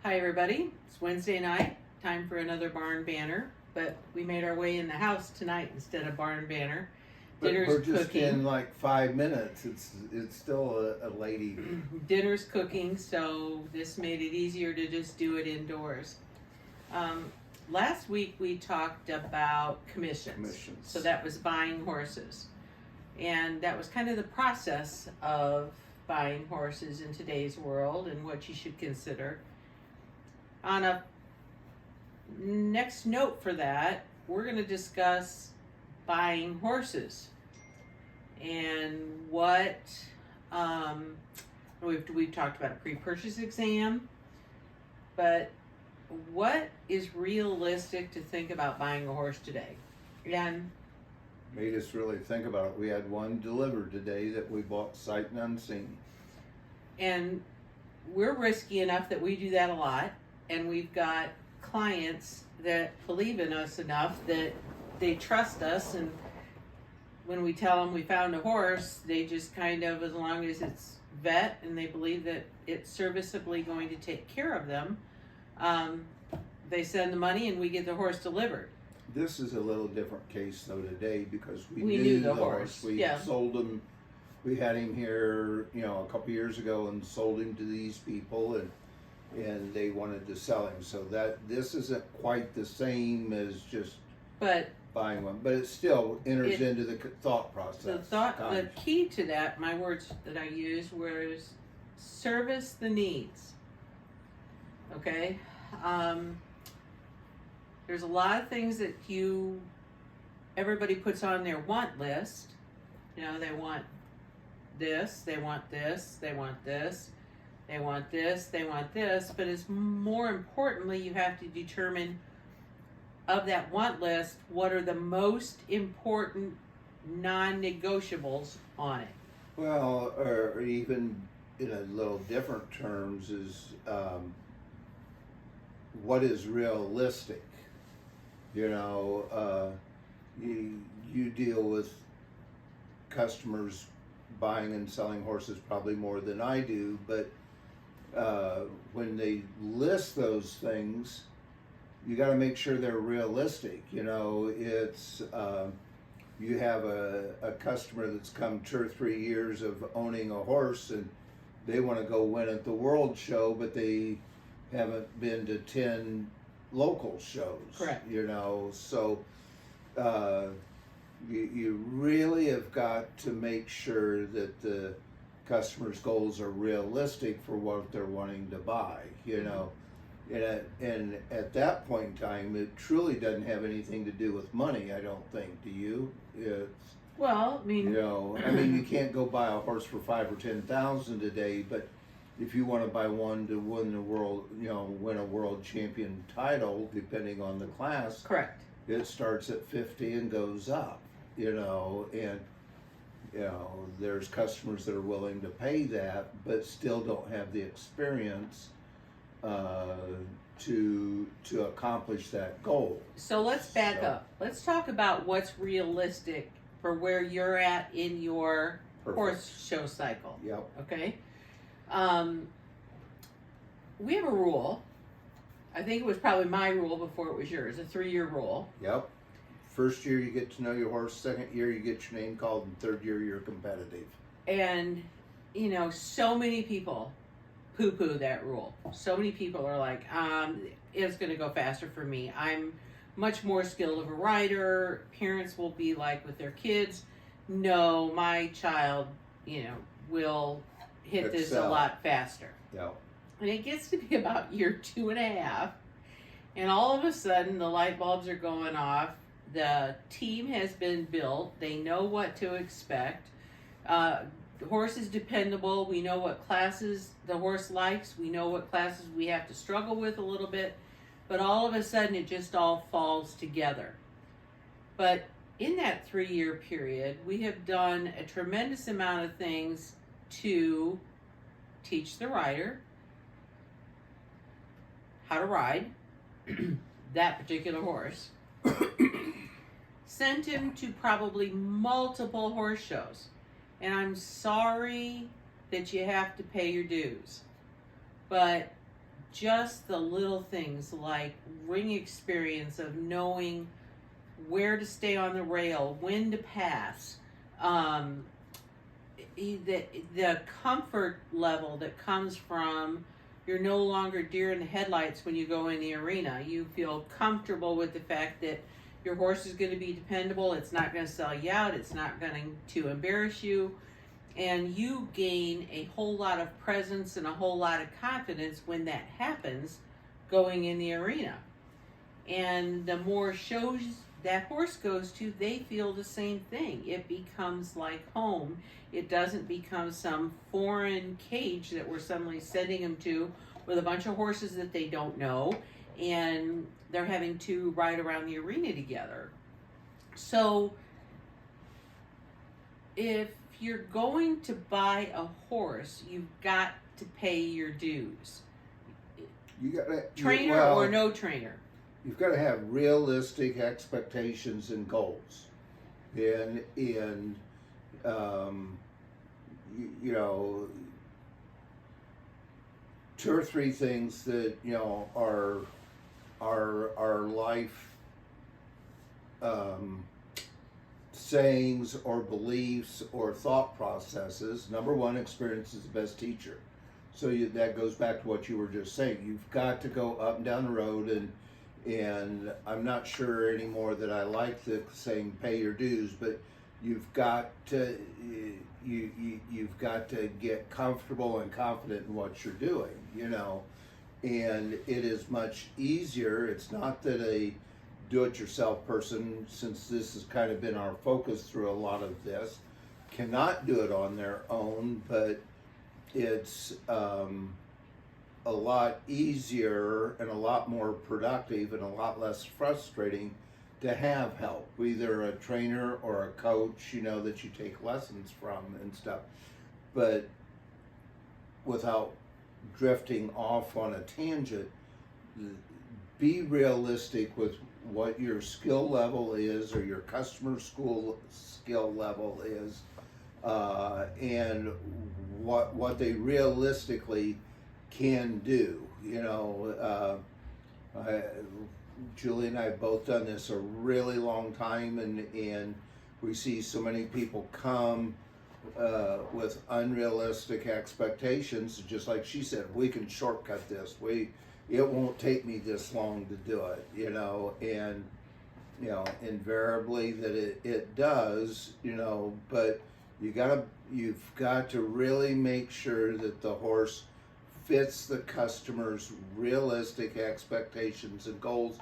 Hi everybody, it's Wednesday night, time for another barn banner, but we made our way in the house tonight instead of barn banner. But Dinner's we're just cooking. in like 5 minutes. It's still a late evening. Dinner's cooking, so this made it easier to just do it indoors. Last week we talked about commissions. So that was buying horses. And that was kind of the process of buying horses in today's world and what you should consider. On a next note for that, we're going to discuss buying horses and what we've talked about a pre-purchase exam, but what is realistic to think about buying a horse today? And made us really think about it. We had one delivered today that we bought sight and unseen. And we're risky enough that we do that a lot. And we've got clients that believe in us enough that they trust us. And when we tell them we found a horse, they just kind of, as long as it's vet and they believe that it's serviceably going to take care of them, they send the money and we get the horse delivered. This is a little different case though today because we knew the horse. We sold him. We had him here, a couple years ago and sold him to these people and they wanted to sell him. So that this isn't quite the same as just buying one, but it still enters into the thought process. The key to that, my words that I used, was service the needs. Okay. There's a lot of things that everybody puts on their want list. They want this, they want this, they want this, they want this, they want this, but it's more importantly, you have to determine of that want list, what are the most important non-negotiables on it. Well, or even in a little different terms is what is realistic. You deal with customers buying and selling horses probably more than I do, but when they list those things, you got to make sure they're realistic. It's you have a customer that's come 2 or 3 years of owning a horse and they want to go win at the World Show, but they haven't been to 10 local shows. Correct. So you really have got to make sure that the customer's goals are realistic for what they're wanting to buy. And at that point in time, it truly doesn't have anything to do with money. I don't think. Do you? You can't go buy a horse for $5,000 or $10,000 today, but if you want to buy one to win the world, win a world champion title, depending on the class, correct, it starts at 50 and goes up. There's customers that are willing to pay that, but still don't have the experience to accomplish that goal. So let's back up. Let's talk about what's realistic for where you're at in your horse show cycle. Yep. Okay. We have a rule. I think it was probably my rule before it was yours, a 3-year rule. Yep. First year you get to know your horse, second year you get your name called, and third year you're competitive. And, so many people poo-poo that rule. So many people are like, it's going to go faster for me. I'm much more skilled of a rider. Parents will be like with their kids, no, my child, will hit this a lot faster. Yep. And it gets to be about year 2.5, and all of a sudden the light bulbs are going off. The team has been built. They know what to expect. The horse is dependable. We know what classes the horse likes. We know what classes we have to struggle with a little bit. But all of a sudden it just all falls together. But in that 3-year period, we have done a tremendous amount of things to teach the rider how to ride that particular horse. Sent him to probably multiple horse shows. And I'm sorry that you have to pay your dues. But just the little things like ring experience of knowing where to stay on the rail, when to pass, the comfort level that comes from you're no longer deer in the headlights when you go in the arena. You feel comfortable with the fact that your horse is going to be dependable. It's not going to sell you out. It's not going to embarrass you. And you gain a whole lot of presence and a whole lot of confidence when that happens going in the arena. And the more shows that horse goes to, they feel the same thing. It becomes like home. It doesn't become some foreign cage that we're suddenly sending them to with a bunch of horses that they don't know, and they're having to ride around the arena together. So if you're going to buy a horse, you've got to pay your dues. You got trainer or no trainer. You've got to have realistic expectations and goals, and you know, 2 or 3 things that are life sayings or beliefs or thought processes. Number one, experience is the best teacher. So that goes back to what you were just saying. You've got to go up and down the road, and I'm not sure anymore that I like the saying "pay your dues," but you've got to you've got to get comfortable and confident in what you're doing, and it is much easier. It's not that a do-it-yourself person, since this has kind of been our focus through a lot of this, cannot do it on their own, but it's a lot easier and a lot more productive and a lot less frustrating to have help, either a trainer or a coach, that you take lessons from and stuff. But without drifting off on a tangent, be realistic with what your skill level is or your customer skill level is, and what they realistically can do. Julie and I have both done this a really long time, and we see so many people come with unrealistic expectations. Just like she said, we can shortcut this. It won't take me this long to do it, and invariably that it does, but you've got to really make sure that the horse fits the customer's realistic expectations and goals.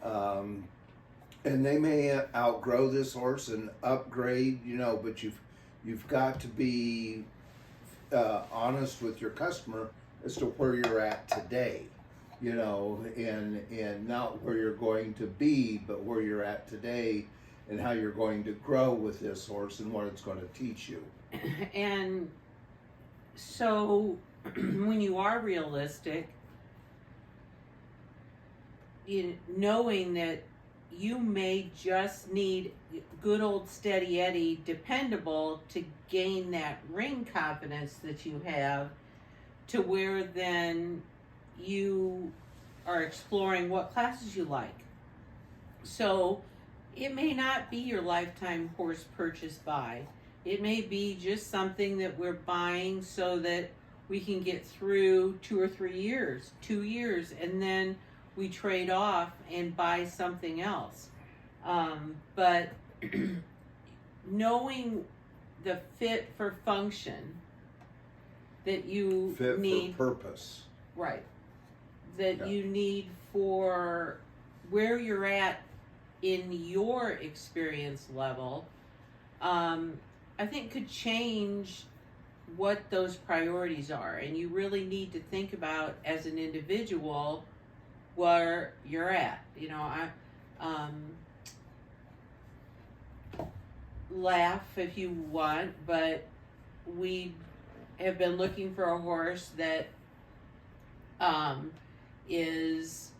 And they may outgrow this horse and upgrade, but you've got to be honest with your customer as to where you're at today, and not where you're going to be, but where you're at today and how you're going to grow with this horse and what it's going to teach you. And so when you are realistic, knowing that you may just need good old steady Eddie, dependable, to gain that ring confidence that you have, to where then you are exploring what classes you like. So it may not be your lifetime horse purchase buy. It may be just something that we're buying so that we can get through 2 or 3 years, 2 years, and then we trade off and buy something else. But knowing the fit for function that you need, for purpose, right? That you need for where you're at in your experience level, I think could change what those priorities are. And you really need to think about, as an individual, where you're at. Laugh if you want, but we have been looking for a horse that is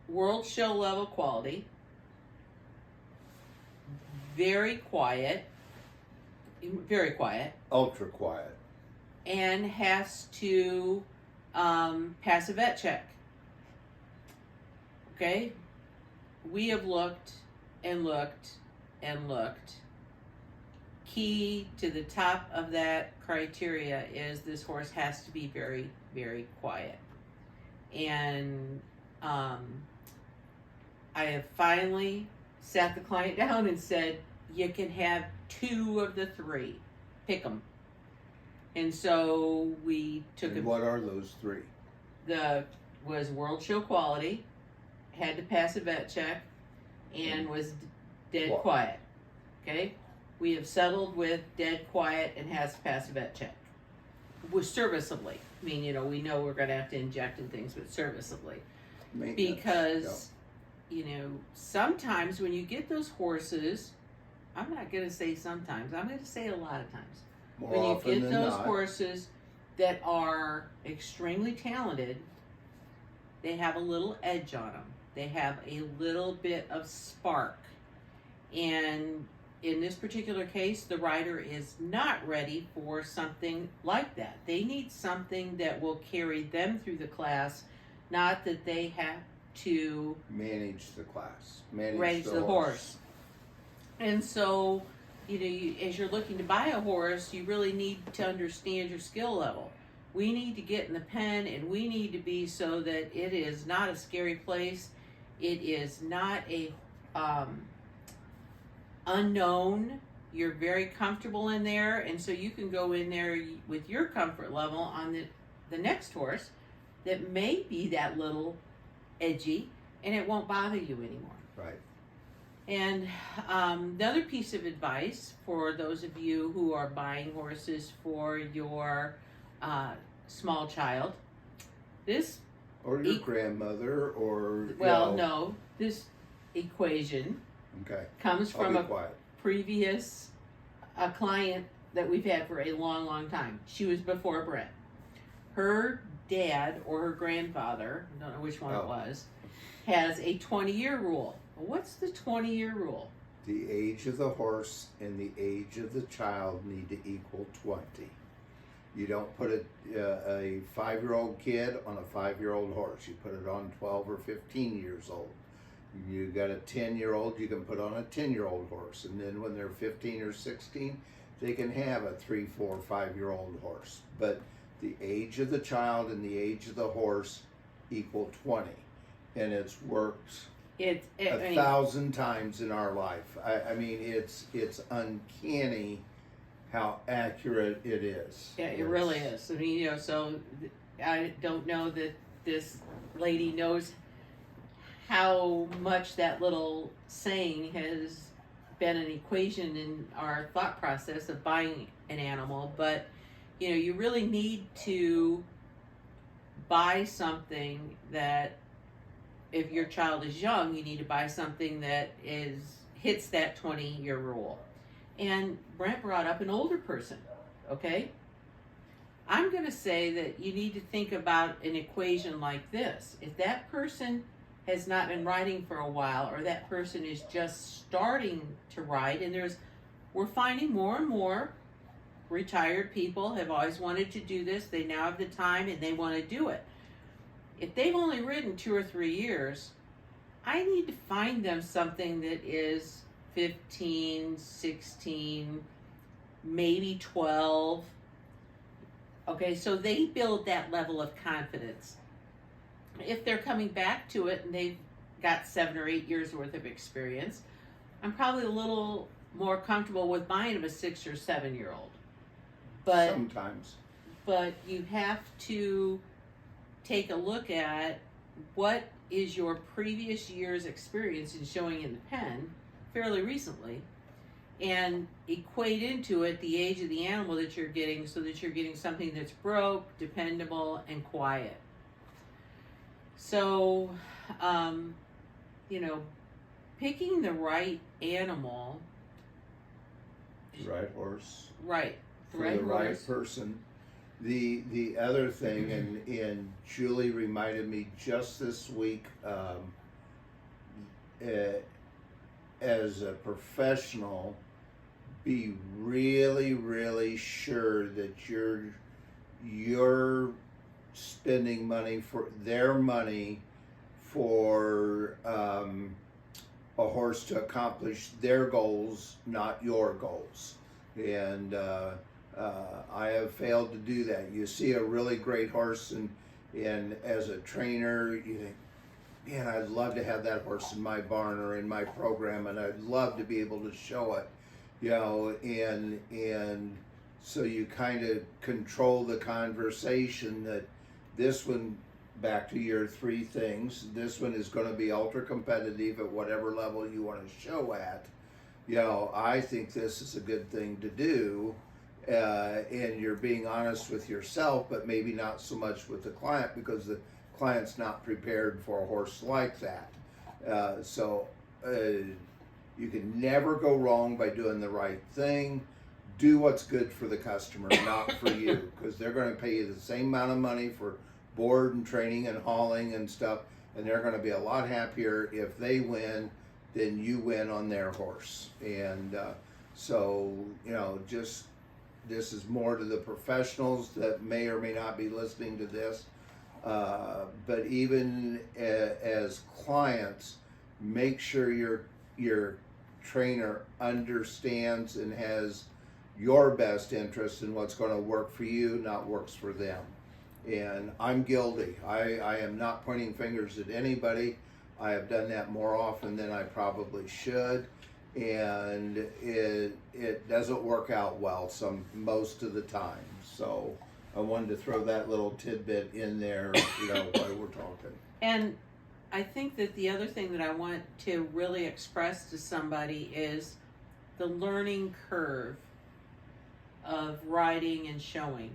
world show level quality, very quiet, ultra quiet, and has to Pass a vet check. Okay? We have looked and looked and looked. Key to the top of that criteria is this horse has to be very, very quiet. And I have finally sat the client down and said, you can have 2 of the 3. Pick them. And so we took And what are those 3? Was World Show Quality, had to pass a vet check, and was dead quiet. Okay? We have settled with dead quiet and has to pass a vet check. Was serviceably. I mean, we know we're going to have to inject and things, but serviceably. Because, sometimes when you get those horses, I'm not going to say sometimes, I'm going to say a lot of times. More when you often get than those not. horses that are extremely talented, they have a little edge on them. They have a little bit of spark. And in this particular case, the rider is not ready for something like that. They need something that will carry them through the class, not that they have to manage the class, manage the horse. And so, as you're looking to buy a horse, you really need to understand your skill level. We need to get in the pen, and we need to be so that it is not a scary place. It is not a unknown. You're very comfortable in there, and so you can go in there with your comfort level on the next horse that may be that little edgy, and it won't bother you anymore. Right. And the other piece of advice for those of you who are buying horses for your small child, or your grandmother, or no, this equation comes I'll from be a quiet. previous client that we've had for a long, long time. She was before Brent. Her dad or her grandfather, I don't know which one it was, has a 20-year rule. What's the 20-year rule? The age of the horse and the age of the child need to equal 20. You don't put a 5-year-old kid on a 5-year-old horse. You put it on 12 or 15 years old. You got a 10-year-old, you can put on a 10-year-old horse. And then when they're 15 or 16, they can have a 3, 4, 5-year-old horse. But the age of the child and the age of the horse equal 20. And it's worked 1,000 times in our life. I mean, it's uncanny how accurate it is. Yeah, it really is. I mean, so I don't know that this lady knows how much that little saying has been an equation in our thought process of buying an animal, but you really need to buy something that, if your child is young, you need to buy something that hits that 20-year rule. And Brent brought up an older person, okay? I'm going to say that you need to think about an equation like this. If that person has not been riding for a while, or that person is just starting to ride, and we're finding more and more retired people have always wanted to do this. They now have the time and they want to do it. If they've only ridden 2 or 3 years, I need to find them something that is 15, 16, maybe 12. Okay, so they build that level of confidence. If they're coming back to it and they've got 7 or 8 years worth of experience, I'm probably a little more comfortable with buying them a 6 or 7-year-old. But sometimes. But you have to take a look at what is your previous year's experience in showing in the pen fairly recently, and equate into it the age of the animal that you're getting, so that you're getting something that's broke, dependable, and quiet. So, picking the right animal, the right horse, right, for the right person. The other thing, and Julie reminded me just this week, as a professional, be really, really sure that your spending money for their money for a horse to accomplish their goals, not your goals. And I have failed to do that. You see a really great horse, and as a trainer, you think, man, I'd love to have that horse in my barn or in my program, and I'd love to be able to show it, you know, and so you kind of control the conversation that this one, back to your three things, this one is going to be ultra competitive at whatever level you want to show at. You know, I think this is a good thing to do, and you're being honest with yourself, but maybe not so much with the client, because the client's not prepared for a horse like that. So you can never go wrong by doing the right thing. Do what's good for the customer, not for you, because they're going to pay you the same amount of money for board and training and hauling and stuff, and they're going to be a lot happier if they win than you win on their horse. And so, you know, just this is more to the professionals that may or may not be listening to this. But even as clients, make sure your trainer understands and has your best interest in what's going to work for you, not works for them. And I'm guilty. I am not pointing fingers at anybody. I have done that more often than I probably should, and it doesn't work out well most of the time. So I wanted to throw that little tidbit in there, you know, while we're talking. And I think that the other thing that I want to really express to somebody is the learning curve of riding and showing.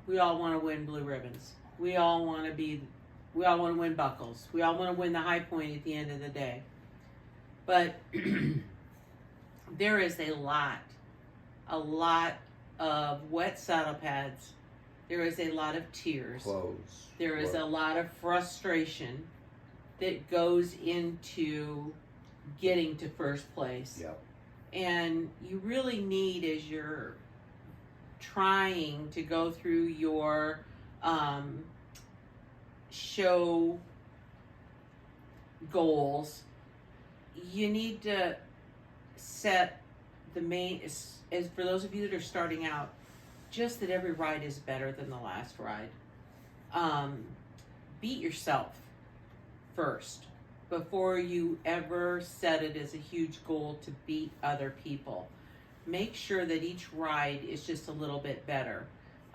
We all want to win blue ribbons. We all want to win buckles. We all want to win the high point at the end of the day. But there is a lot of wet saddle pads. There is a lot of tears. Clothes. There is a lot of frustration that goes into getting to first place. Yep. And you really need, as you're trying to go through your show goals, you need to set the main, as for those of you that are starting out, just that every ride is better than the last ride. Beat yourself first before you ever set it as a huge goal to beat other people. Make sure that each ride is just a little bit better.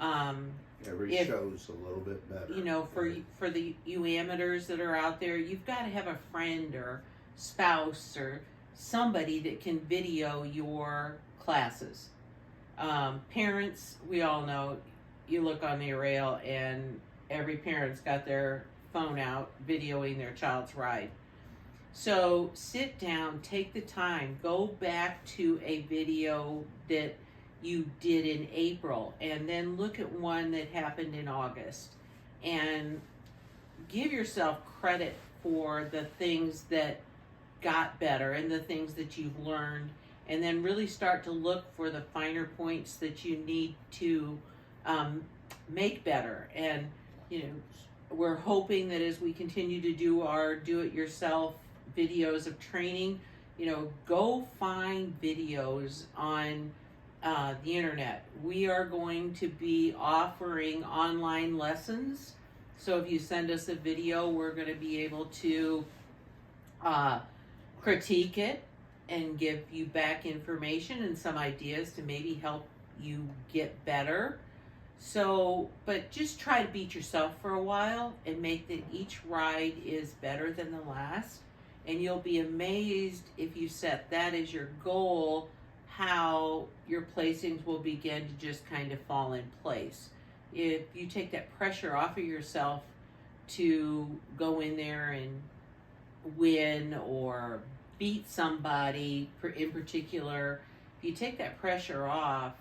Every show's a little bit better. You know, for the you amateurs that are out there, you've got to have a friend or spouse or somebody that can video your classes. Parents, we all know, you look on the rail and every parent's got their phone out videoing their child's ride. So sit down, take the time, go back to a video that you did in April, and then look at one that happened in August, and give yourself credit for the things that got better and the things that you've learned, and then really start to look for the finer points that you need to make better. And, you know, we're hoping that as we continue to do our do-it-yourself videos of training, you know, go find videos on the internet. We are going to be offering online lessons. So if you send us a video, we're going to be able to critique it and give you back information and some ideas to maybe help you get better. So, but just try to beat yourself for a while and make that each ride is better than the last. And you'll be amazed if you set that as your goal, how your placings will begin to just kind of fall in place. If you take that pressure off of yourself to go in there and win or beat somebody in particular, if you take that pressure off,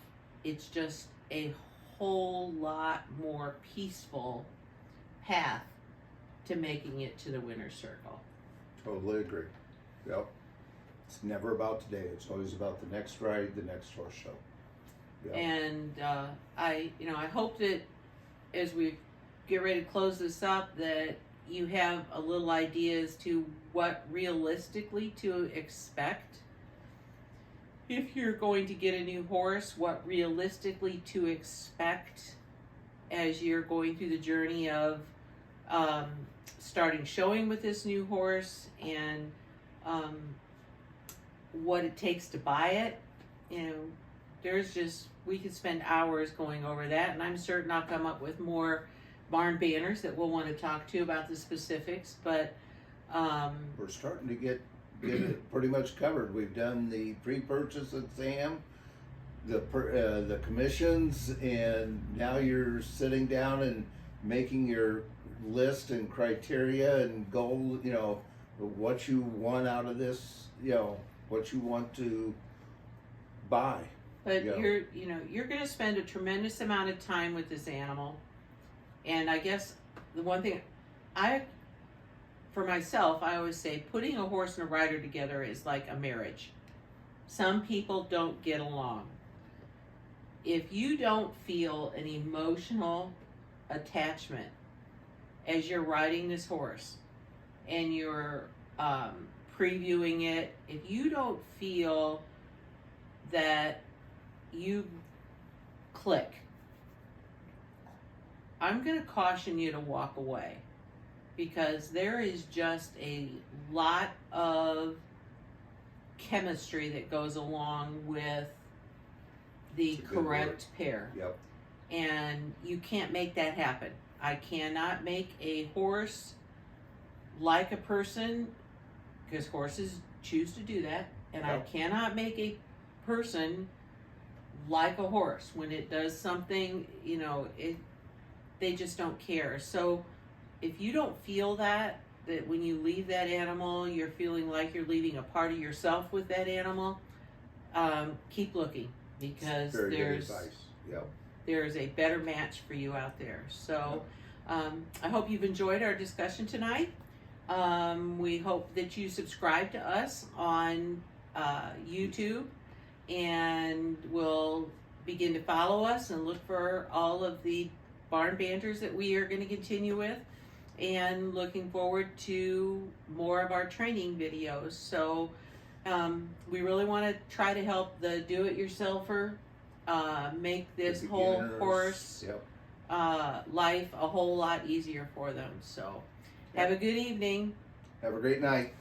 it's just a whole lot more peaceful path to making it to the winner's circle. Totally agree. Yep. It's never about today. It's always about the next ride, the next horse show. Yep. And I hope that as we get ready to close this up, that you have a little idea as to what realistically to expect if you're going to get a new horse, what realistically to expect as you're going through the journey of starting showing with this new horse, and what it takes to buy it. You know, we could spend hours going over that, and I'm certain I'll come up with more barn banners that we'll want to talk to about the specifics, but we're starting to get it pretty much covered. We've done the pre-purchase exam, the commissions, and now you're sitting down and making your list and criteria and goal, you know, what you want out of this, you know, what you want to buy. But you're going to spend a tremendous amount of time with this animal. And I guess the one thing for myself, I always say putting a horse and a rider together is like a marriage. Some people don't get along. If you don't feel an emotional attachment as you're riding this horse and you're previewing it, if you don't feel that you click, I'm going to caution you to walk away, because there is just a lot of chemistry that goes along with the correct pair. Yep. And you can't make that happen. I cannot make a horse like a person, because horses choose to do that, and Yep. I cannot make a person like a horse. When it does something, you know, they just don't care. So if you don't feel that when you leave that animal, you're feeling like you're leaving a part of yourself with that animal, keep looking, because Very good advice. Yep. there's a better match for you out there. So I hope you've enjoyed our discussion tonight. We hope that you subscribe to us on YouTube, and will begin to follow us and look for all of the barn banters that we are going to continue with, and looking forward to more of our training videos. So we really want to try to help the do-it-yourselfer make this whole horse life a whole lot easier for them. So have a good evening. Have a great night.